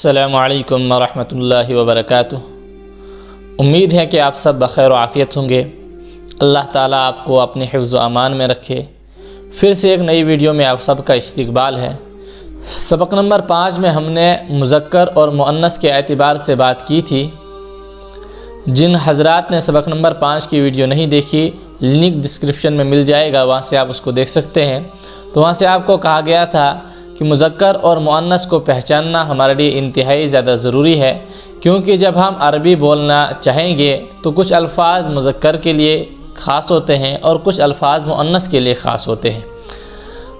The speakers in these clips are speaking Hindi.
अस्सलामु अलैकुम वरहमतुल्लाहि वबरकातुह। उम्मीद है कि आप सब बख़ैर व आफ़ियत होंगे। अल्लाह ताला आपको अपने हिफ्ज़ व अमान में रखे। फिर से एक नई वीडियो में आप सब का इस्तकबाल है। सबक नंबर 5 में हमने मुज़क्कर और मुअन्नस के एतबार से बात की थी। जिन हज़रात ने सबक नंबर 5 की वीडियो नहीं देखी, लिंक डिस्क्रिप्शन में मिल जाएगा, वहाँ से आप उसको देख सकते हैं। तो वहाँ से आपको कहा गया था कि मुज़क्कर और मुअन्नस को पहचानना हमारे लिए इंतहाई ज़्यादा ज़रूरी है, क्योंकि जब हम अरबी बोलना चाहेंगे तो कुछ अल्फ़ाज़ मुज़क्कर के लिए ख़ास होते हैं और कुछ अल्फ़ाज़ मुअन्नस के लिए ख़ास होते हैं।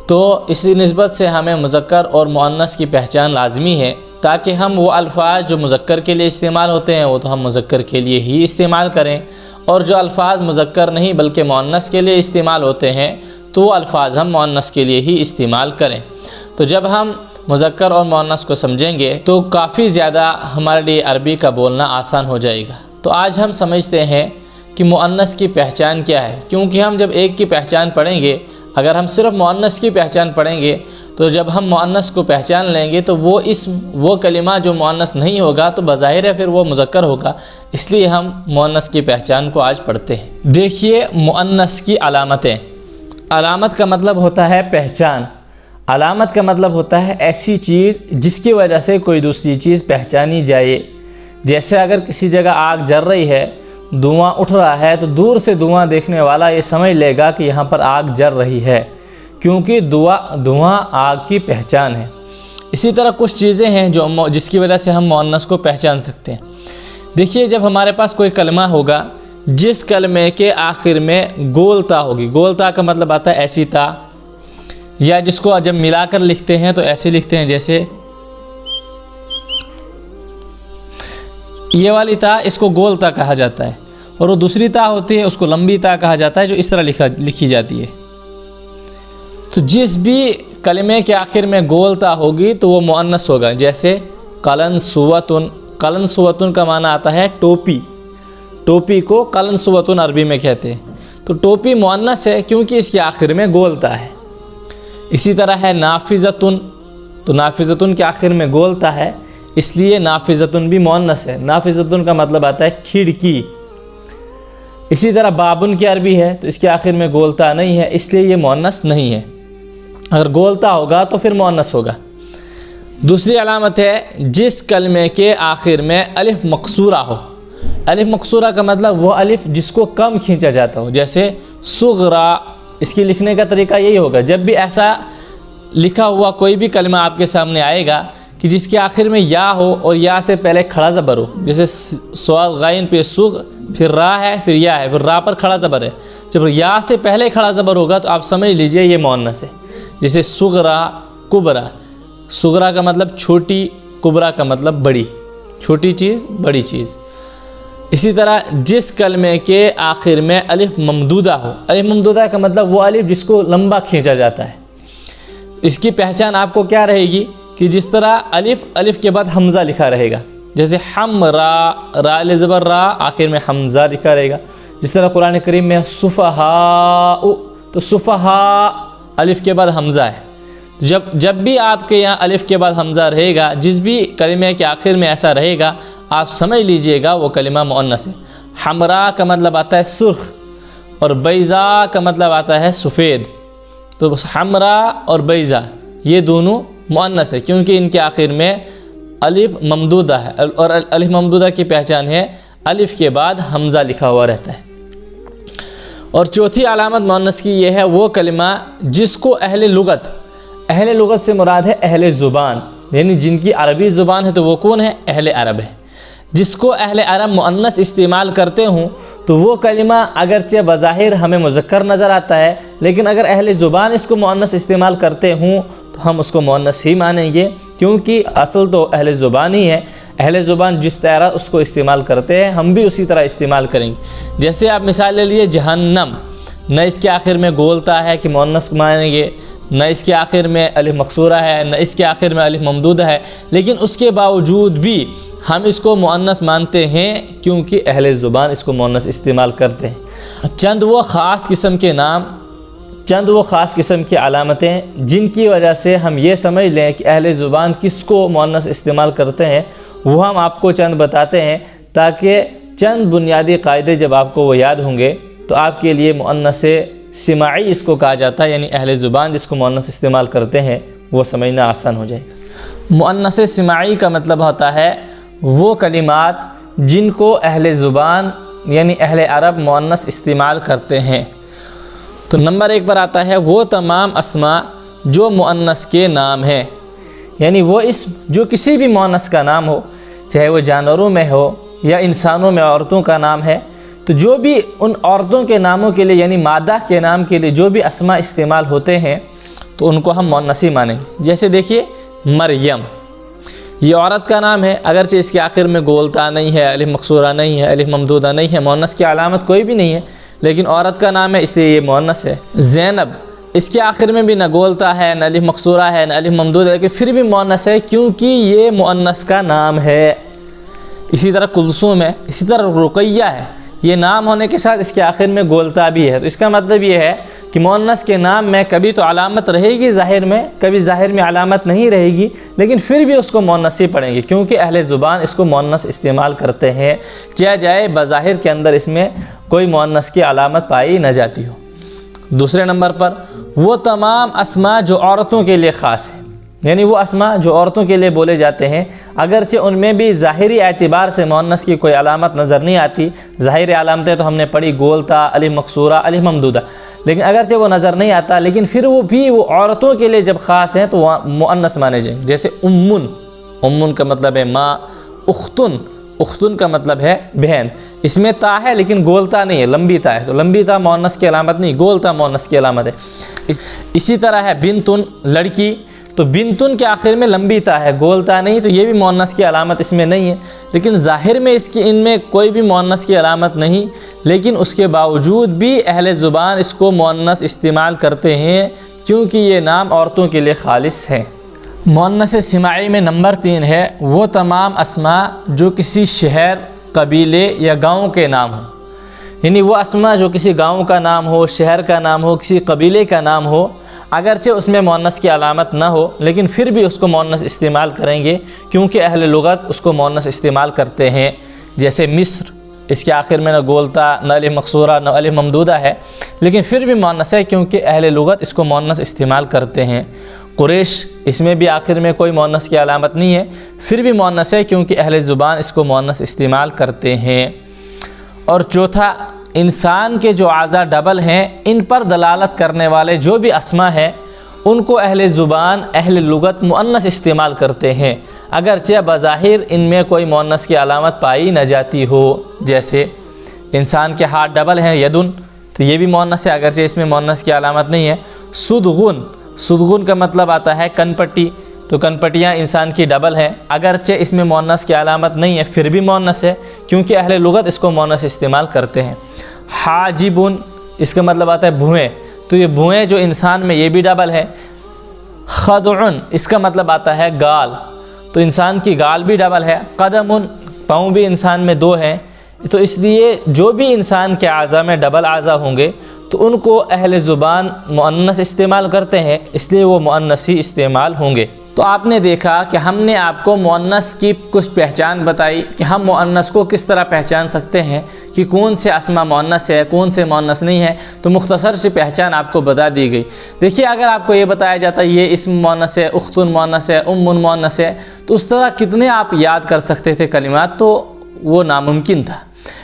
तो इसी निस्बत से हमें मुज़क्कर और मुअन्नस की पहचान लाज़मी है, ताकि हम वो अल्फ़ाज़ जो मुज़क्कर के लिए इस्तेमाल होते हैं वो तो हम मुज़क्कर के लिए ही इस्तेमाल करें, और जो अल्फ़ाज़ मुज़क्कर नहीं बल्कि मुअन्नस के लिए इस्तेमाल होते हैं तो वो अल्फ़ाज़ हम मुअन्नस के लिए ही इस्तेमाल करें। तो जब हम मुज़क्कर और मुअन्नस को समझेंगे तो काफ़ी ज़्यादा हमारे लिए अरबी का बोलना आसान हो जाएगा। तो आज हम समझते हैं कि मुअन्नस की पहचान क्या है, क्योंकि हम जब एक की पहचान पढ़ेंगे, अगर हम सिर्फ मुअन्नस की पहचान पढ़ेंगे तो जब हम मुअन्नस को पहचान लेंगे तो वो कलिमा जो मुअन्नस नहीं होगा तो बज़ाहिर है फिर वो मुज़क्कर होगा। इसलिए हम मुअन्नस की पहचान को आज पढ़ते हैं। देखिए, मुअन्नस की अलामतें। अलामत का मतलब होता है पहचान। अलामत का मतलब होता है ऐसी चीज़ जिसकी वजह से कोई दूसरी चीज़ पहचानी जाए। जैसे अगर किसी जगह आग जल रही है, धुआं उठ रहा है, तो दूर से धुआं देखने वाला ये समझ लेगा कि यहाँ पर आग जल रही है, क्योंकि धुआं आग की पहचान है। इसी तरह कुछ चीज़ें हैं जो जिसकी वजह से हम मुअन्नस को पहचान सकते हैं। देखिए, जब हमारे पास कोई कलमा होगा जिस कलमे के आखिर में गोल ता होगी, गोल ता का मतलब आता है ऐसी ता, या जिसको जब मिलाकर लिखते हैं तो ऐसे लिखते हैं, जैसे ये वाली ता, इसको गोल ता कहा जाता है, और वो दूसरी ता होती है उसको लंबी ता कहा जाता है, जो इस तरह लिखी जाती है। तो जिस भी कलमे के आखिर में गोल ता होगी तो वो मुअन्नस होगा। जैसे कलन सुवतुन, कलन सुवतुन का माना आता है टोपी। टोपी को कलन सुवतुन अरबी में कहते हैं। तो टोपी मुअन्नस है क्योंकि इसके आखिर में गोल ता है। इसी तरह है नाफिज़तुन, तो नाफिज़तुन के आखिर में गोल ता है, इसलिए नाफिज़तुन भी मुअन्नस है। नाफिज़तुन का मतलब आता है खिड़की। इसी तरह बाबुन की अरबी है, तो इसके आखिर में गोल ता नहीं है, इसलिए ये मुअन्नस नहीं है। अगर गोल ता होगा तो फिर मुअन्नस होगा। दूसरी अलामत है जिस कलमे के आखिर में अलिफ मकसूरा हो। अलिफ मकसूरा का मतलब वो अलिफ जिसको कम खींचा जाता हो। जैसे सुगरा, इसकी लिखने का तरीका यही होगा, जब भी ऐसा लिखा हुआ कोई भी कलमा आपके सामने आएगा कि जिसके आखिर में या हो और या से पहले खड़ा ज़बर हो, जैसे स्वाद गाइन पे सुग, फिर रा है, फिर या है, फिर रा पर खड़ा ज़बर है, जब या से पहले खड़ा ज़बर होगा तो आप समझ लीजिए ये मुअन्नस है। जैसे सुगरा कुबरा, सुगरा का मतलब छोटी, कुबरा का मतलब बड़ी, छोटी चीज़ बड़ी चीज़। इसी तरह जिस कलमे के आखिर में अलिफ ममदूदा हो। अलिफ ममदूदा का मतलब वो अलिफ जिसको लंबा खींचा जाता है। इसकी पहचान आपको क्या रहेगी कि जिस तरह अलिफ के बाद हमज़ा लिखा रहेगा, जैसे हम रा ले ज़बर रा, आखिर में हमज़ा लिखा रहेगा। जिस तरह कुरान करीम में सुफ़हा, तो सुफ़हा अलिफ के बाद हमज़ा है। जब भी आपके यहाँ अलिफ के बाद हमज़ा रहेगा, जिस भी कलिमे के आखिर में ऐसा रहेगा, आप समझ लीजिएगा वो कलिमा मुअन्नस है। हमरा का मतलब आता है सुर्ख, और बैज़ा का मतलब आता है सफ़ेद। तो हमरा और बैज़ा ये दोनों मुअन्नस है, क्योंकि इनके आखिर में अलिफ ममदूदा है, और अलिफ ममदूदा की पहचान है अलिफ के बाद हमज़ा लिखा हुआ रहता है। और चौथी अलामत मुअन्नस की ये है वो कलिमा जिसको अहले लुगत से मुराद है अहले ज़ुबान, यानी जिनकी अरबी ज़ुबान है तो वो कौन है? अहले अरब है। जिसको अहले अरब मुअन्नस इस्तेमाल करते हूँ तो वो कलिमा अगरचे बज़ाहिर हमें मुज़क्कर नज़र आता है, लेकिन अगर अहले ज़ुबान इसको मुअन्नस इस्तेमाल करते हूँ तो हम उसको मुअन्नस ही मानेंगे, क्योंकि असल तो अहले ज़ुबान ही है। अहले ज़ुबान जिस तरह उसको इस्तेमाल करते हैं हम भी उसी तरह इस्तेमाल करेंगे। जैसे आप मिसाल ले लिए जहन्नम, न इसके आखिर में गोलता है कि मुअन्नस मानेंगे, न इसके आखिर में अलिफ मकसूरा है, न इसके आखिर में अलिफ ममदूदा है, लेकिन उसके बावजूद भी हम इसको मुअन्नस मानते हैं, क्योंकि अहले ज़ुबान इसको मुअन्नस इस्तेमाल करते हैं। चंद वो ख़ास किस्म के नाम चंद वो ख़ास किस्म की अलामतें जिनकी वजह से हम ये समझ लें कि अहले ज़ुबान किसको मुअन्नस इस्तेमाल करते हैं, वो हम आपको चंद बताते हैं, ताकि चंद बुनियादी कायदे जब आपको वो याद होंगे तो आपके लिए मुअन्नस सिमाई इसको कहा जाता है, यानी अहले ज़ुबान जिसको मुअन्नस इस्तेमाल करते हैं वो समझना आसान हो जाएगा। मुअन्नस सिमाई का मतलब होता है वो कलिमात जिनको अहले ज़ुबान यानी अहले अरब मुअन्नस इस्तेमाल करते हैं। तो नंबर 1 पर आता है वो तमाम अस्मा जो मुअन्नस के नाम हैं, यानी वो जो किसी भी मुअन्नस का नाम हो, चाहे वो जानवरों में हो या इंसानों में औरतों का नाम है, तो जो भी उन औरतों के नामों के लिए यानी मादा के नाम के लिए जो भी अस्मा इस्तेमाल होते हैं तो उनको हम मुअन्नसी मानेंगे। जैसे देखिए मरियम, ये औरत का नाम है, अगरचे इसके आखिर में गोलता नहीं है, अलिफ मकसूरा नहीं है, अलिफ ममदूदा नहीं है, मुअन्नस की अलामत कोई भी नहीं है, लेकिन औरत का नाम है इसलिए ये मुअन्नस है। ज़ैनब, इसके आखिर में भी न गोलता है, न अलिफ मकसूरा है, न अलिफ ममदूदा है, लेकिन फिर भी मुअन्नस है क्योंकि ये मुअन्नस का नाम है। इसी तरह कुलसूम है, इसी तरह रुकैया है, ये नाम होने के साथ इसके आखिर में गोलता भी है। तो इसका मतलब ये है कि मुअन्नस के नाम में कभी तो अलामत रहेगी ज़ाहिर में, कभी ज़ाहिर में अलामत नहीं रहेगी, लेकिन फिर भी उसको मुअन्नस ही पढ़ेंगे क्योंकि अहले ज़ुबान इसको मुअन्नस इस्तेमाल करते हैं, चाहे जाए बज़ाहिर के अंदर इसमें कोई मुअन्नस की अलामत पाई न जाती हो। दूसरे नंबर पर वो तमाम अस्मा जो औरतों के लिए ख़ास है, यानी वो अस्मा जो औरतों के लिए बोले जाते हैं, अगरचे उनमें भी ज़ाहिरी एतबार से मुअन्नस की कोई अलामत नज़र नहीं आती। ज़ाहिरी अलामतें तो हमने पढ़ी गोलता, अलिफ मकसूरा, अलिफ ममदूदा, लेकिन अगरचे वो नज़र नहीं आता, लेकिन फिर वो भी वो औरतों के लिए जब ख़ास हैं तो वह मुअन्नस माने जाएंगे। जैसे उम्मुन, उम्मुन का मतलब है माँ, उख्तुन, उख्तुन का मतलब है बहन, इसमें ता है लेकिन गोलता नहीं है, लंबी ता है, तो लंबी ता मुअन्नस की अलामत नहीं, गोलता मुअन्नस की अलामत है। इसी तरह है बिनतुन, लड़की, तो बिनतुन के आखिर में लंबी ता है, गोलता नहीं, तो ये भी मुअन्नस की अलामत इसमें नहीं है, लेकिन ज़ाहिर में इनमें कोई भी मुअन्नस की अलामत नहीं, लेकिन उसके बावजूद भी अहले ज़ुबान इसको मुअन्नस इस्तेमाल करते हैं क्योंकि ये नाम औरतों के लिए खालिस है। मुअन्नस सिमाई में नंबर 3 है वो तमाम अस्मा जो किसी शहर, कबीले या गाँव के नाम हो, यानी वो अस्मा जो किसी गाँव का नाम हो, शहर का नाम हो, किसी कबीले का नाम हो, अगरचे उसमें मुअन्नस की अलामत ना हो, लेकिन फिर भी उसको मुअन्नस इस्तेमाल करेंगे क्योंकि अहले लुगत उसको मुअन्नस इस्तेमाल करते हैं। जैसे मिस्र, इसके आखिर में न गोलता, न अलिफ मकसूरा, न अलिफ ममदूदा है, लेकिन फिर भी मुअन्नस है क्योंकि अहले लुगत इसको मुअन्नस इस्तेमाल करते हैं। कुरैश, इसमें भी आखिर में कोई मुअन्नस की अलामत नहीं है, फिर भी मुअन्नस है क्योंकि अहले ज़ुबान इसको मुअन्नस इस्तेमाल करते हैं। और चौथा, इंसान के जो आज़ा डबल हैं इन पर दलालत करने वाले जो भी अस्मा हैं उनको अहले ज़ुबान, अहले लुगत मुअन्नस इस्तेमाल करते हैं, अगरचे बज़ाहिर इनमें कोई मुअन्नस की अलामत पाई न जाती हो। जैसे इंसान के हाथ डबल हैं, यदुन, तो ये भी मुअन्नस है अगरचे इसमें मुअन्नस की अलामत नहीं है। सुदगुन, सुदगुन का मतलब आता है कनपट्टी, तो कनपटियाँ इंसान की डबल हैं, अगरचे इसमें मुअन्नस की अलामत नहीं है, फिर भी मुअन्नस है क्योंकि अहले लुगत इसको मुअन्नस इस्तेमाल करते हैं। हाजिबुन, इसका मतलब आता है भुएँ, तो ये भुएँ जो इंसान में ये भी डबल है। खदउन, इसका मतलब आता है गाल, तो इंसान की गाल भी डबल है। कदमुन, पाँव भी इंसान में 2 हैं, तो इसलिए जो भी इंसान के आज़ा में डबल आज़ा होंगे तो उनको अहले ज़ुबान मुअन्नस इस्तेमाल करते हैं, इसलिए वो मुअन्नस ही इस्तेमाल होंगे। तो आपने देखा कि हमने आपको मुअन्नस की कुछ पहचान बताई कि हम मुअन्नस को किस तरह पहचान सकते हैं कि कौन से अस्मा मुअन्नस है, कौन से मुअन्नस नहीं है, तो मुख्तसर से पहचान आपको बता दी गई। देखिए, अगर आपको ये बताया जाता है ये इस्म मुअन्नस है, उख्तुन मुअन्नस है, उम्मुन मुअन्नस है, तो उस तरह कितने आप याद कर सकते थे कलिमात, तो वो नामुमकिन था।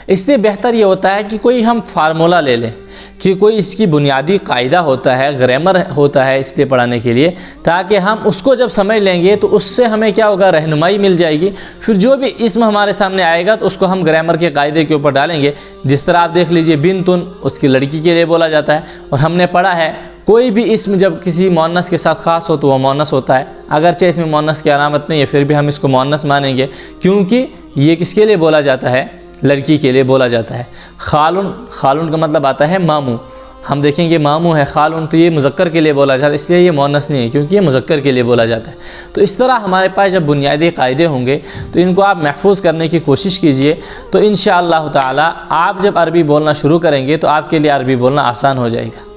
इसलिए बेहतर ये होता है कि कोई हम फार्मूला ले लें कि कोई इसकी बुनियादी कायदा होता है, ग्रामर होता है इसलिए पढ़ाने के लिए, ताकि हम उसको जब समझ लेंगे तो उससे हमें क्या होगा, रहनुमाई मिल जाएगी। फिर जो भी इस्म हमारे सामने आएगा तो उसको हम ग्रामर के कायदे के ऊपर डालेंगे। जिस तरह आप देख लीजिए बिनतुन, उसकी लड़की के लिए बोला जाता है, और हमने पढ़ा है कोई भी इस्म जब किसी मुअन्नस के साथ ख़ास हो तो वह मुअन्नस होता है, अगरचे इसमें मुअन्नस की अलामत नहीं है फिर भी हम इसको मुअन्नस मानेंगे क्योंकि ये किसके लिए बोला जाता है, लड़की के लिए बोला जाता है। खालुन, खालुन का मतलब आता है मामू, हम देखेंगे मामू है खालुन, तो ये मुज़क्कर के लिए बोला जाता है, इसलिए ये मुअन्नस नहीं है क्योंकि ये मुज़क्कर के लिए बोला जाता है। तो इस तरह हमारे पास जब बुनियादी कायदे होंगे तो इनको आप महफूज करने की कोशिश कीजिए, तो इंशाअल्लाह ताला आप जब अरबी बोलना शुरू करेंगे तो आपके लिए अरबी बोलना आसान हो जाएगा।